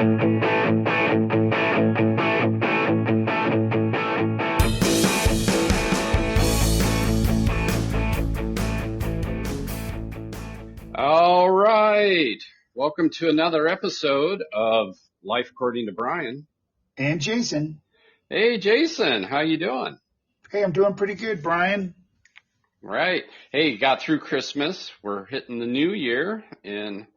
All right. Welcome to another episode of Life According to Brian. And Jason. Hey, Jason. How you doing? Hey, I'm doing pretty good, Brian. Right. Hey, got through Christmas. We're hitting the new year. And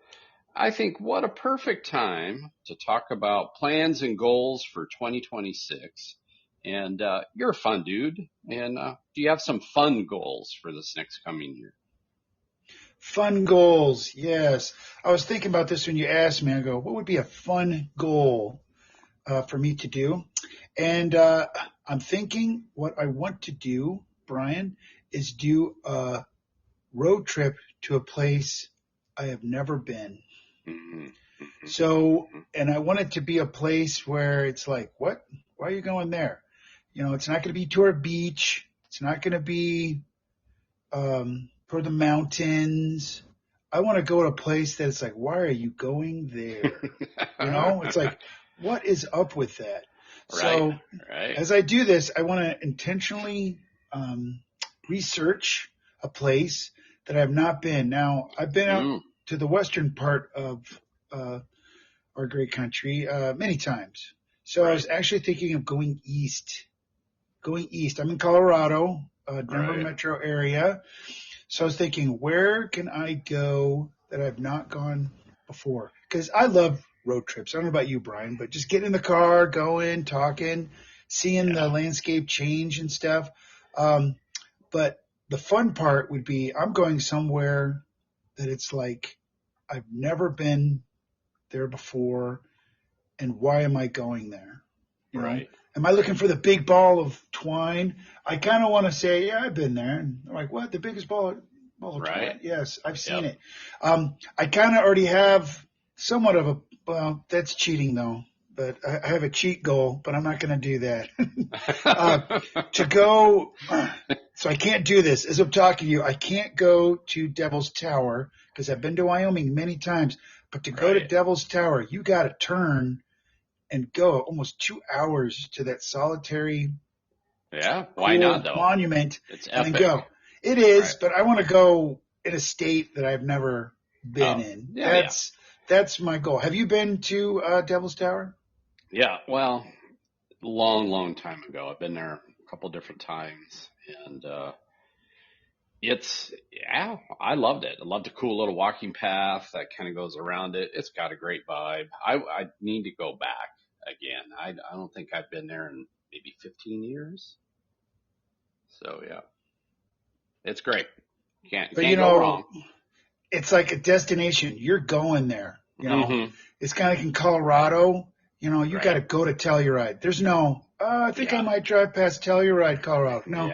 I think what a perfect time to talk about plans and goals for 2026. And you're a fun dude. And do you have some fun goals for this next coming year? Fun goals, yes. I was thinking about this when you asked me. I go, what would be a fun goal for me to do? And I'm thinking what I want to do, Brian, is do a road trip to a place I have never been. Mm-hmm. Mm-hmm. So, and I want it to be a place where it's like, what? Why are you going there? You know, it's not going to be to a beach. It's not going to be for the mountains. I want to go to a place that it's like, why are you going there? You know, it's like, what is up with that? So Right. as I do this, I want to intentionally research a place that I have not been. Now, I've been out to the western part of our great country many times. So I was actually thinking of going east. I'm in Colorado, Denver metro area. So I was thinking, where can I go that I've not gone before? Because I love road trips. I don't know about you, Brian, but just getting in the car, going, talking, seeing the landscape change and stuff. But the fun part would be I'm going somewhere that it's like I've never been there before, and why am I going there? You know? Am I looking for the big ball of twine? I kind of want to say, yeah, I've been there. And they're like, what? The biggest ball of twine? Yes, I've seen it. I kind of already have somewhat of a, well, that's cheating though. But I have a cheat goal, but I'm not going to do that. To go, so I can't do this. As I'm talking to you, I can't go to Devil's Tower because I've been to Wyoming many times. But to go to Devil's Tower, you got to turn and go almost 2 hours to that solitary why not though? Monument it's and epic. then go. It is, but I want to go in a state that I've never been in. That's my goal. Have you been to Devil's Tower? Yeah, well, long time ago. I've been there a couple different times, and I loved it. I loved the cool little walking path that kind of goes around it. It's got a great vibe. I need to go back again. I don't think I've been there in maybe 15 years. So yeah, it's great. Can't go wrong. It's like a destination. You're going there. You know, It's kind of like in Colorado. You know, you got to go to Telluride. There's no, I think I might drive past Telluride, Colorado. No,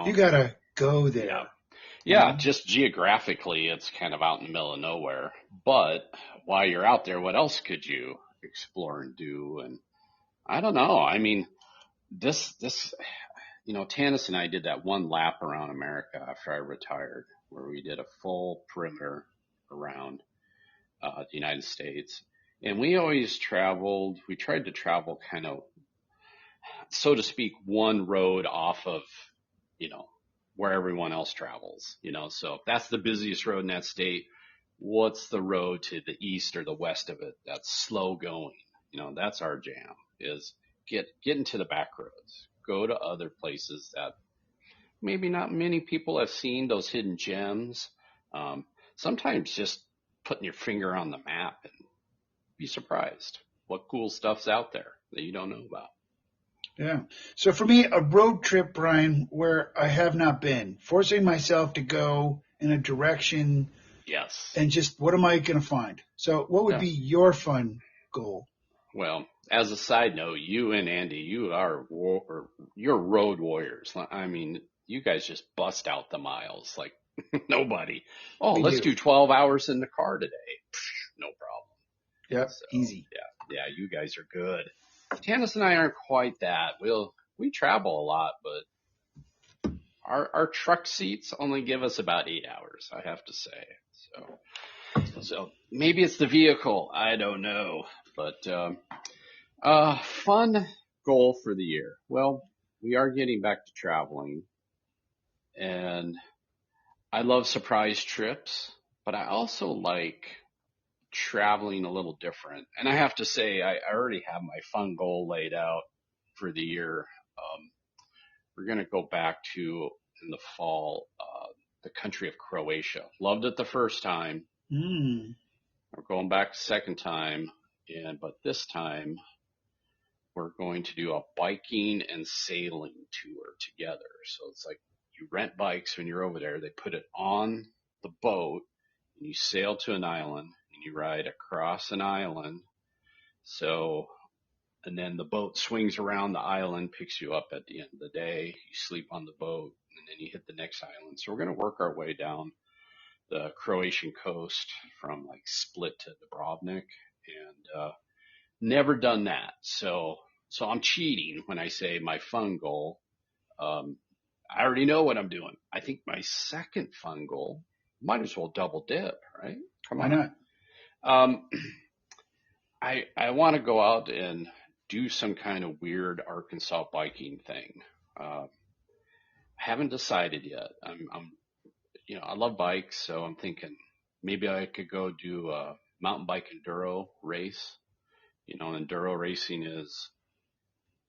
you got to go there. Yeah, just geographically, it's kind of out in the middle of nowhere. But while you're out there, what else could you explore and do? And I don't know. I mean, this, Tanis and I did that one lap around America after I retired, where we did a full perimeter around the United States. And we always we tried to travel kind of, so to speak, one road off of, where everyone else travels, so if that's the busiest road in that state, what's the road to the east or the west of it that's slow going? That's our jam, is get into the back roads, go to other places that maybe not many people have seen, those hidden gems. Sometimes just putting your finger on the map and be surprised what cool stuff's out there that you don't know about. Yeah. So for me, a road trip, Brian, where I have not been, forcing myself to go in a direction. Yes. And just, what am I going to find? So what would be your fun goal? Well, as a side note, you and Andy, you're road warriors. I mean, you guys just bust out the miles like nobody. Oh, let's do 12 hours in the car today. No problem. Yep. So, easy. Yeah. You guys are good. Tanis and I aren't quite that. We travel a lot, but our truck seats only give us about 8 hours, I have to say. So maybe it's the vehicle. I don't know. But fun goal for the year. Well, we are getting back to traveling, and I love surprise trips, but I also like traveling a little different. And I have to say, I already have my fun goal laid out for the year. We're going to go back to in the fall, the country of Croatia. Loved it the first time. Mm. We're going back the second time, but this time we're going to do a biking and sailing tour together. So it's like you rent bikes when you're over there. They put it on the boat and you sail to an island and you ride across an island. So, and then the boat swings around the island, picks you up at the end of the day. You sleep on the boat and then you hit the next island. So we're going to work our way down the Croatian coast from like Split to Dubrovnik, and never done that. So I'm cheating when I say my fun goal. I already know what I'm doing. I think my second fun goal, might as well double dip, right? Come Why on. not? I want to go out and do some kind of weird Arkansas biking thing. I haven't decided yet. I love bikes, so I'm thinking maybe I could go do a mountain bike enduro race. Enduro racing is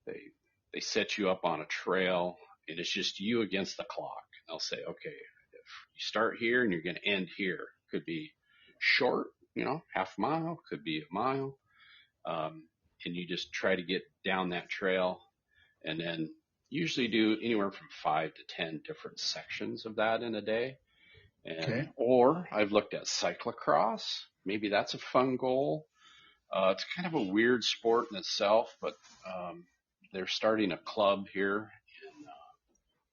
they set you up on a trail and it's just you against the clock. They'll say, okay, if you start here and you're going to end here, could be short, half mile, could be a mile. And you just try to get down that trail and then usually do anywhere from 5 to 10 different sections of that in a day. Okay. Or I've looked at cyclocross. Maybe that's a fun goal. It's kind of a weird sport in itself, but they're starting a club here in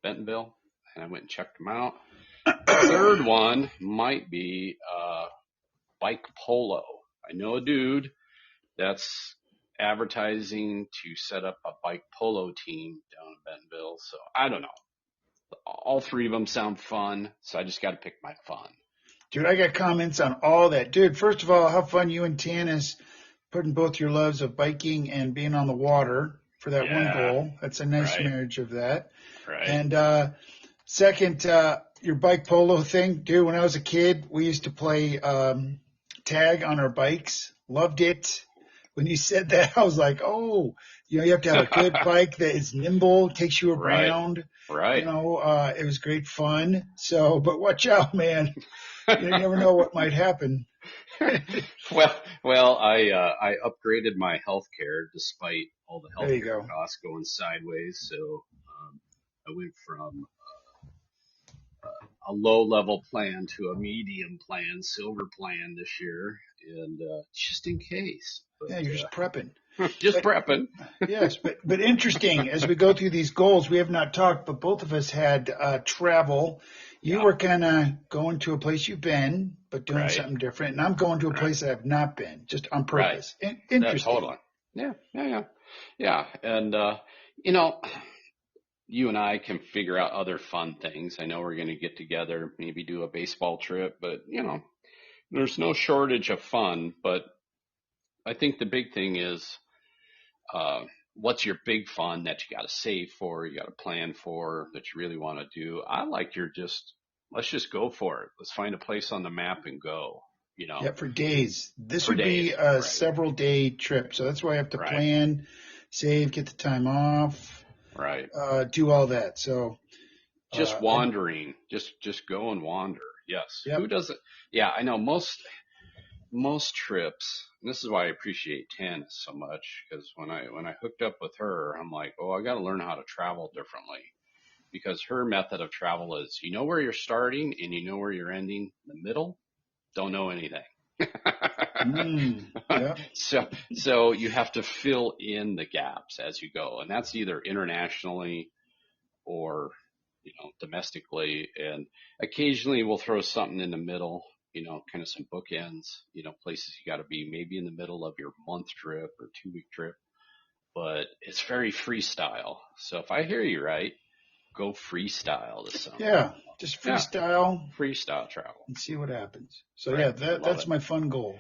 Bentonville, and I went and checked them out. The third one might be bike polo. I know a dude that's advertising to set up a bike polo team down in Bentonville, so I don't know. All three of them sound fun, so I just got to pick my fun. Dude, I got comments on all that. Dude, first of all, how fun you and Tanis putting both your loves of biking and being on the water for that one goal. That's a nice marriage of that. Right. And second, your bike polo thing. Dude, when I was a kid, we used to play tag on our bikes. Loved it. When you said that, I was like, oh, you have to have a good bike that is nimble, takes you around. Right. It was great fun. So, but watch out, man. You never know what might happen. Well, I upgraded my health care despite all the health care costs going sideways. So I went from a low level plan to a medium plan, silver plan this year, and just in case. But, you're just prepping. Prepping. Yes, but interesting. As we go through these goals, we have not talked, but both of us had travel. You were kind of going to a place you've been, but doing something different. And I'm going to a place that I've not been, just on purpose. Right. Interesting. Totally. Yeah. And, you and I can figure out other fun things. I know we're going to get together, maybe do a baseball trip, but, there's no shortage of fun. But I think the big thing is, what's your big fun that you got to save for, you got to plan for, that you really want to do? I like let's just go for it. Let's find a place on the map and go, Yeah, for days. This would be a several day trip. So that's why I have to plan, save, get the time off, do all that. So just wandering, just go and wander. Yes. Yep. Who doesn't? Yeah, I know most trips, and this is why I appreciate Tanis so much, because when I hooked up with her, I'm like, oh, I got to learn how to travel differently, because her method of travel is, where you're starting and you know where you're ending. The middle, don't know anything. Yeah. So you have to fill in the gaps as you go, and that's either internationally or domestically, and occasionally we'll throw something in the middle. Kind of some bookends, places you got to be maybe in the middle of your month trip or 2-week trip, but it's very freestyle. So if I hear you right, go freestyle this summer. Yeah, just freestyle. Freestyle travel. And see what happens. So that's my fun goal.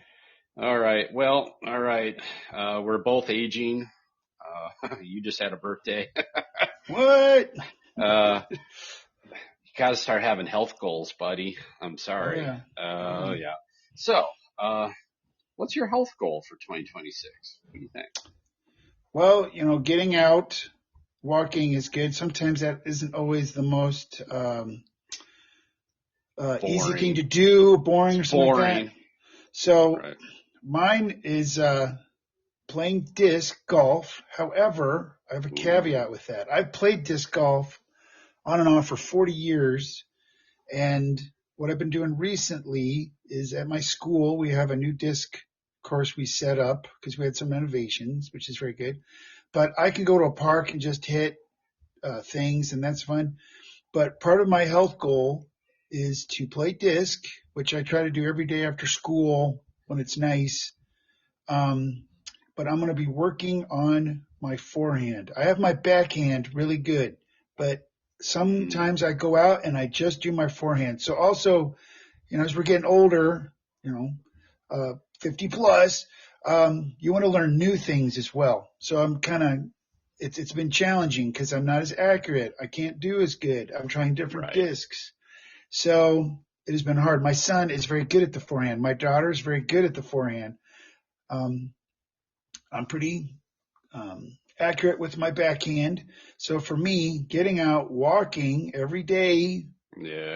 All right. Well, all right. We're both aging. You just had a birthday. What? uh, you got to start having health goals, buddy. I'm Oh sorry. yeah. Yeah. So, uh, what's your health goal for 2026? What do you think? Well, getting out, walking is good. Sometimes that isn't always the most easy thing Boring. to do, It's boring or something like that. boring. So Right. mine is playing disc golf. However, I have a Ooh. caveat with that. I've played disc golf on and off for 40 years. And what I've been doing recently is at my school, we have a new disc course we set up because we had some renovations, which is very good. But I can go to a park and just hit things, and that's fun. But part of my health goal is to play disc, which I try to do every day after school when it's nice. Um, but I'm going to be working on my forehand. I have my backhand really good, but Mm, sometimes I go out and I just do my forehand. So also, as we're getting older, 50 plus, you want to learn new things as well. So I'm kind of, it's been challenging because I'm not as accurate. I can't do as good. I'm trying different right. discs. So it has been hard. My son is very good at the forehand. My daughter is very good at the forehand. Um, I'm pretty accurate with my backhand. So for me, getting out, walking every day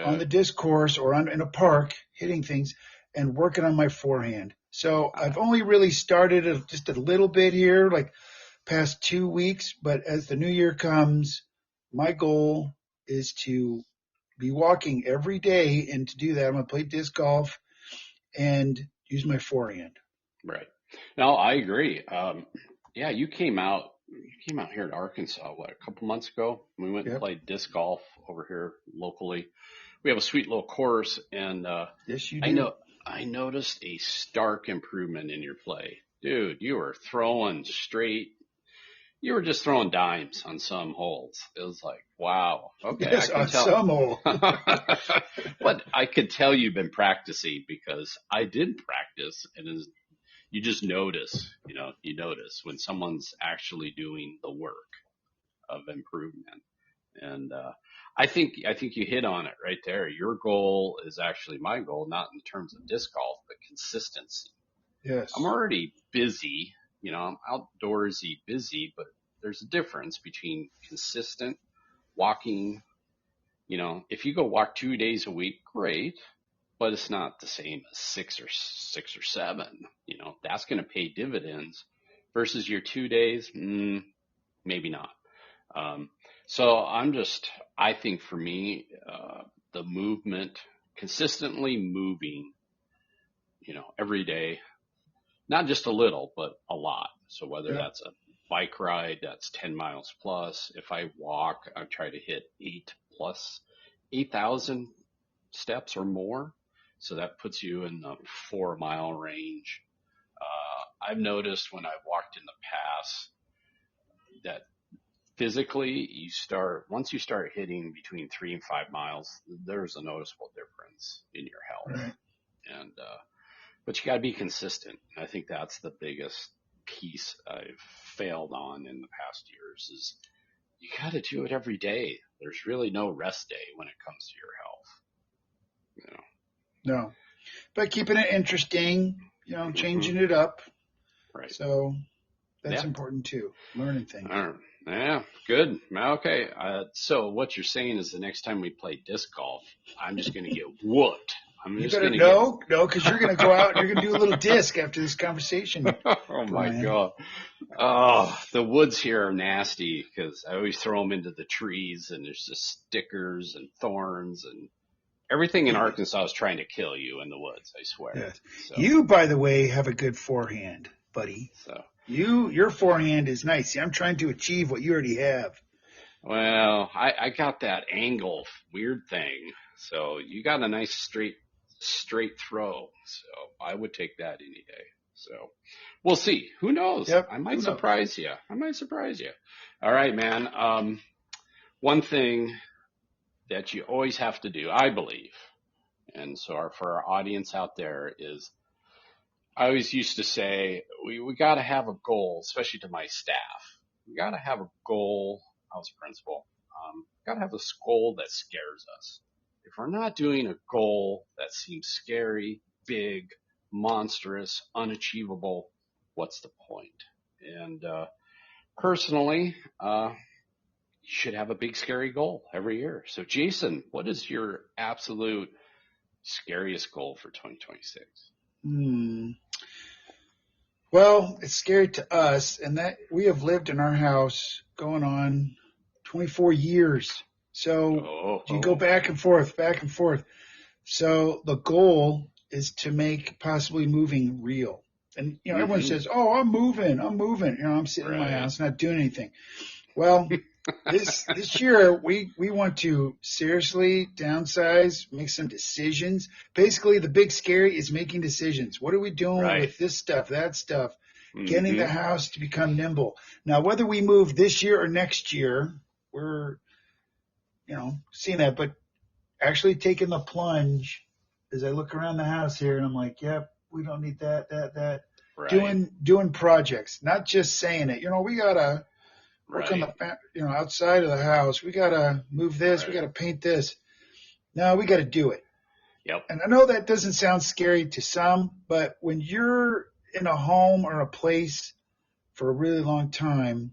on Yeah. the disc course or in a park, hitting things and working on my forehand. So I, I've only really started just a little bit here, like past 2 weeks. But as the new year comes, my goal is to be walking every day. And to do that, I'm going to play disc golf and use my forehand. right. No, I agree. Yeah, you came out here in Arkansas, what, a couple months ago? We went and Yep. played disc golf over here locally. We have a sweet little course, and Yes, you I do. know I noticed a stark improvement in your play. Dude, you were throwing straight. You were just throwing dimes on some holes. It was like, wow. Okay, I Yes, can on tell. some hole. But I could tell you've been practicing because I did practice, and you just notice, you notice when someone's actually doing the work of improvement. And I think you hit on it right there. Your goal is actually my goal, not in terms of disc golf, but consistency. I'm Yes. already busy, I'm outdoorsy busy, but there's a difference between consistent walking. If you go walk 2 days a week, great, but it's not the same as six or seven. That's going to pay dividends versus your 2 days. Maybe not. Um, so I think for me, the movement, consistently moving, every day, not just a little, but a lot. So whether Yep. that's a bike ride, that's 10 miles plus. If I walk, I try to hit 8,000 steps or more. So that puts you in the 4 mile range. I've noticed when I've walked in the past that physically once you start hitting between 3 and 5 miles, there's a noticeable difference in your Right. health. And, but you got to be consistent. I think that's the biggest piece I've failed on in the past years is you got to do it every day. There's really no rest day when it comes to your health. No. But keeping it interesting, Hmm. changing it up. Right. So that's Yeah. important too. Learning things. All right. Yeah, good. Okay. So what you're saying is the next time we play disc golf, I'm just going to get whooped. I'm You just better going to get. know, no, because you're going to go out and you're going to do a little disc after this conversation, Oh my Brian. God. Oh, the woods here are nasty because I always throw them into the trees and there's just stickers and thorns and everything in Arkansas is trying to kill you in the woods, I swear. Yes. So, You, by the way, have a good forehand, buddy. so, Your forehand is nice. See, I'm trying to achieve what you already have. well, I got that angle weird thing. So you got a nice straight throw. So I would take that any day. So we'll see. Who knows? Yep. I Who might knows? surprise you. I might surprise you. All right, man. One thing that you always have to do, I believe, and so for our audience out there is I always used to say we got to have a goal, especially to my staff. We got to have a goal. I was a principal. Got to have a goal that scares us. If we're not doing a goal that seems scary, big, monstrous, unachievable, what's the point? And personally, you should have a big, scary goal every year. So, Jason, what is your absolute scariest goal for 2026? Well, it's scary to us, and that we have lived in our house going on 24 years. So you go back and forth, back and forth. So the goal is to make possibly moving real. And, everyone says, oh, I'm moving. I'm sitting in my house, not doing anything. Well, this year we want to seriously downsize, make some decisions. Basically, the big scary is making decisions. What are we doing with this stuff, that stuff? Getting the house to become nimble. Now, whether we move this year or next year, we're, seeing that. But actually taking the plunge as I look around the house here and I'm like, yep, we don't need that. Right. Doing projects, not just saying it. We gotta work on the, outside of the house. We gotta move this. We gotta paint this. No, we gotta do it. Yep. And I know that doesn't sound scary to some, but when you're in a home or a place for a really long time,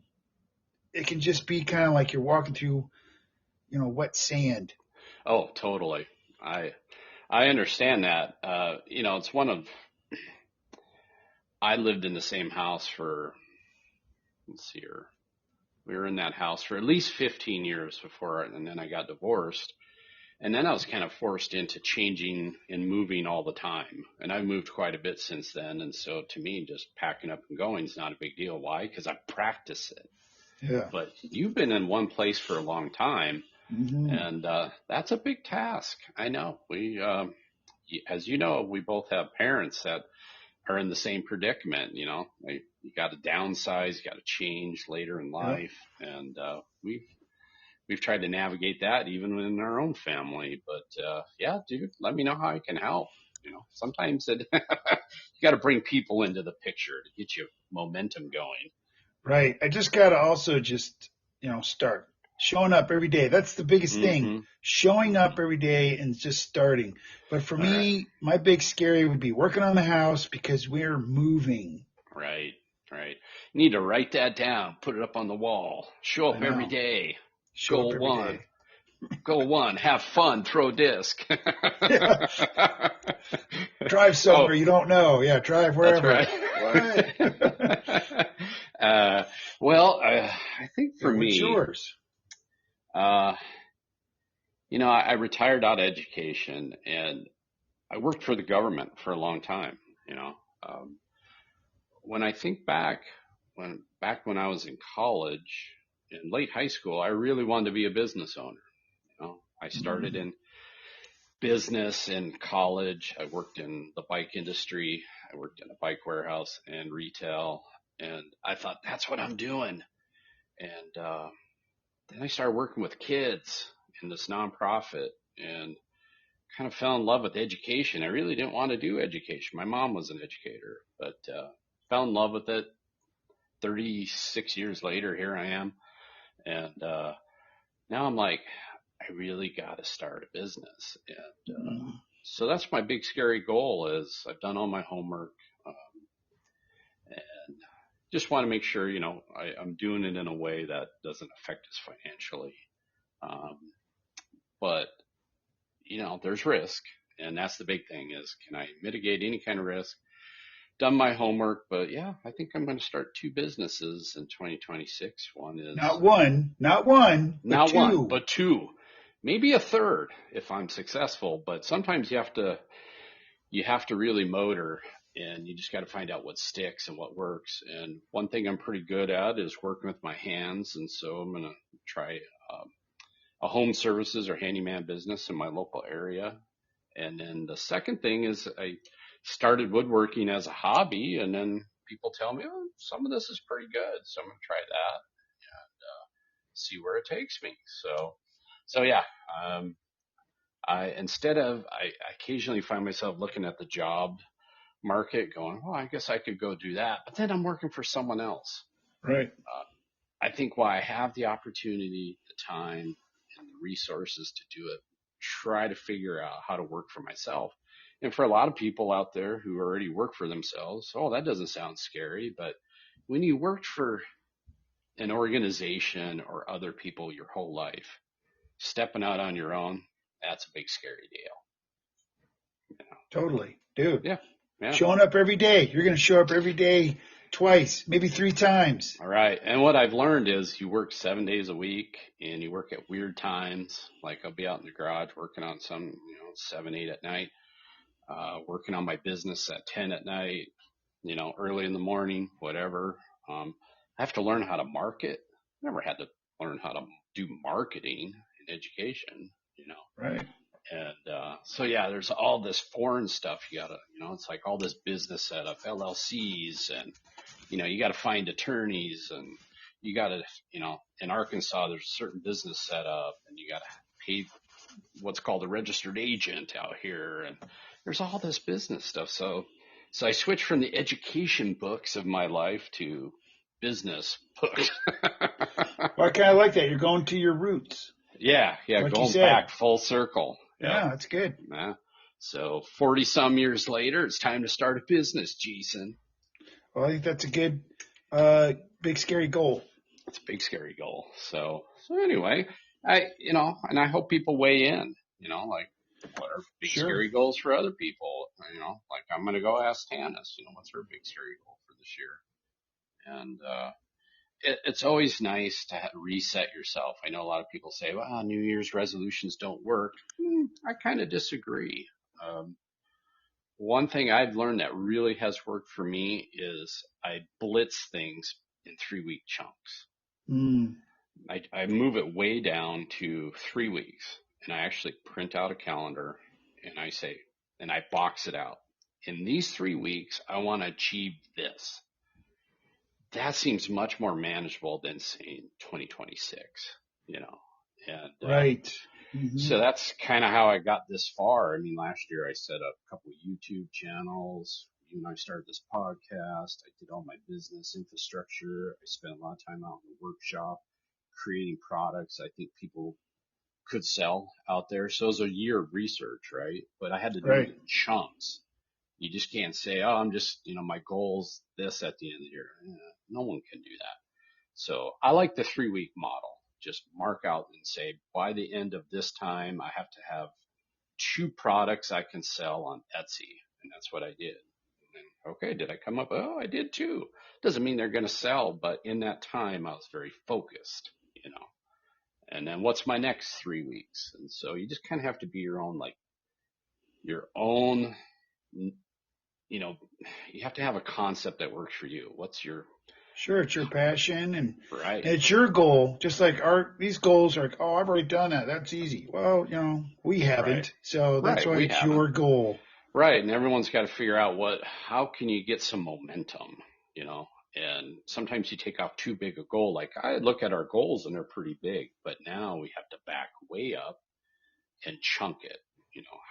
it can just be kind of like you're walking through, wet sand. Oh, totally. I understand that. It's I lived in the same house for, let's see here. We were in that house for at least 15 years before, and then I got divorced. And then I was kind of forced into changing and moving all the time. And I've moved quite a bit since then. And so to me, just packing up and going is not a big deal. Why? Because I practice it. Yeah. But you've been in one place for a long time. And that's a big task. I know. As you know, we both have parents that are in the same predicament. You got to downsize, you got to change later in life. Yeah. And we've tried to navigate that even in our own family. But yeah, dude, let me know how I can help. Sometimes you got to bring people into the picture to get your momentum going. Right. I just got to also start showing up every day. That's the biggest thing. Showing up every day and just starting. But for me, my big scary would be working on the house because we're moving. Right. You need to write that down, put it up on the wall, show up every day. Goal one. Goal one, have fun, throw disc. Drive somewhere you don't know. Yeah, drive wherever. That's right. Well, I think for me, yours? I retired out of education and I worked for the government for a long time. When I think back when I was in college, in late high school, I really wanted to be a business owner. I started in business in college. I worked in the bike industry. I worked in a bike warehouse and retail. And I thought, that's what I'm doing. And then I started working with kids in this nonprofit and kind of fell in love with education. I really didn't want to do education. My mom was an educator, but fell in love with it. 36 years later, here I am. And now I'm like, I really got to start a business. And so that's my big scary goal is I've done all my homework and just want to make sure, I'm doing it in a way that doesn't affect us financially. But, there's risk. And that's the big thing is, can I mitigate any kind of risk? Done my homework, but yeah, I think I'm going to start 2 businesses in 2026. One is not one, but 2, maybe a third if I'm successful. But sometimes you have to really motor, and you just got to find out what sticks and what works. And one thing I'm pretty good at is working with my hands, and so I'm going to try a home services or handyman business in my local area. And then the second thing is I started woodworking as a hobby, and then people tell me, oh, some of this is pretty good, so I'm going to try that and see where it takes me. So yeah, I occasionally find myself looking at the job market going, well, I guess I could go do that. But then I'm working for someone else. Right. I think while I have the opportunity, the time, and the resources to do it, try to figure out how to work for myself. And for a lot of people out there who already work for themselves, oh, that doesn't sound scary. But when you worked for an organization or other people your whole life, stepping out on your own, that's a big scary deal. You know? Totally. Dude. Yeah. Yeah. Showing up every day. You're going to show up every day twice, maybe 3 times. All right. And what I've learned is you work 7 days a week and you work at weird times. Like I'll be out in the garage working on some, 7, 8 at night, working on my business at 10 at night, early in the morning, whatever. I have to learn how to market. I never had to learn how to do marketing in education, Right. And so, yeah, there's all this foreign stuff you gotta, it's like all this business setup, LLCs, and, you gotta find attorneys, and you gotta, in Arkansas, there's a certain business setup, and you gotta pay what's called a registered agent out here, and there's all this business stuff. So I switched from the education books of my life to business books. Well, I kind of like that. You're going to your roots. Yeah, like going back full circle. Yeah, that's good. Yeah. So 40 some years later, it's time to start a business, Jason. Well, I think that's a good, big scary goal. It's a big scary goal. So anyway, and I hope people weigh in, like what are big scary goals for other people? Like I'm going to go ask Tanis, what's her big scary goal for this year? And, it's always nice to reset yourself. I know a lot of people say, well, New Year's resolutions don't work. I kind of disagree. One thing I've learned that really has worked for me is I blitz things in 3-week chunks. I move it way down to 3 weeks, and I actually print out a calendar, and I box it out. In these 3 weeks, I want to achieve this. That seems much more manageable than saying 2026, and right. So that's kind of how I got this far. I mean, last year I set up a couple of YouTube channels. You and I started this podcast. I did all my business infrastructure. I spent a lot of time out in the workshop creating products I think people could sell out there. So it was a year of research, right? But I had to do it in chunks. You just can't say, oh, I'm just, my goal's this at the end of the year. No one can do that. So I like the 3-week model. Just mark out and say, by the end of this time, I have to have 2 products I can sell on Etsy. And that's what I did. And then, okay, did I come up? Oh, I did too. Doesn't mean they're going to sell, but in that time, I was very focused, And then what's my next 3 weeks? And so you just kind of have to be your own, you have to have a concept that works for you. What's your... Sure, it's your passion and right. It's your goal. Just like these goals are like, oh, I've already done that. That's easy. Well, we haven't. Right. So that's why it's your goal. Right. And everyone's got to figure out how can you get some momentum, and sometimes you take off too big a goal. Like I look at our goals and they're pretty big, but now we have to back way up and chunk it.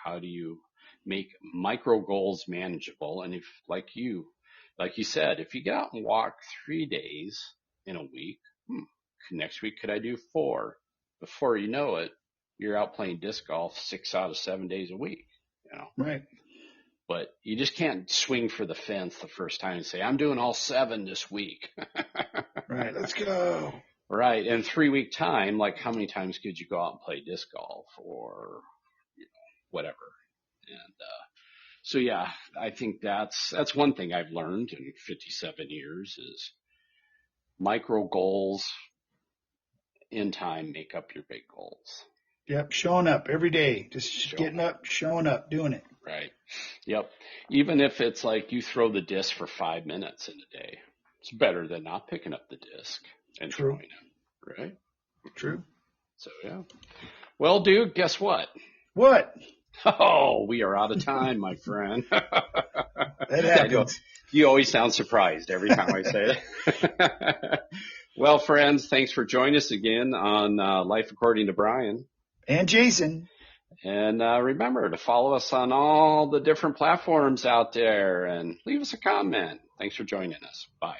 How do you make micro goals manageable? And if like you said, if you get out and walk 3 days in a week, next week could I do 4? Before you know it, you're out playing disc golf 6 out of 7 days a week, Right. But you just can't swing for the fence the first time and say, I'm doing all 7 this week. Right. Let's go. Right. In 3-week time, like how many times could you go out and play disc golf or whatever? And, so yeah, I think that's one thing I've learned in 57 years is micro goals in time make up your big goals. Yep, showing up every day, just getting up, showing up, doing it. Right. Yep. Even if it's like you throw the disc for 5 minutes in a day, it's better than not picking up the disc and throwing it. Right? True. So yeah. Well, dude, guess what? What? Oh, we are out of time, my friend. That happens. You always sound surprised every time I say it. Well, friends, thanks for joining us again on Life According to Brian. And Jason. And remember to follow us on all the different platforms out there and leave us a comment. Thanks for joining us. Bye.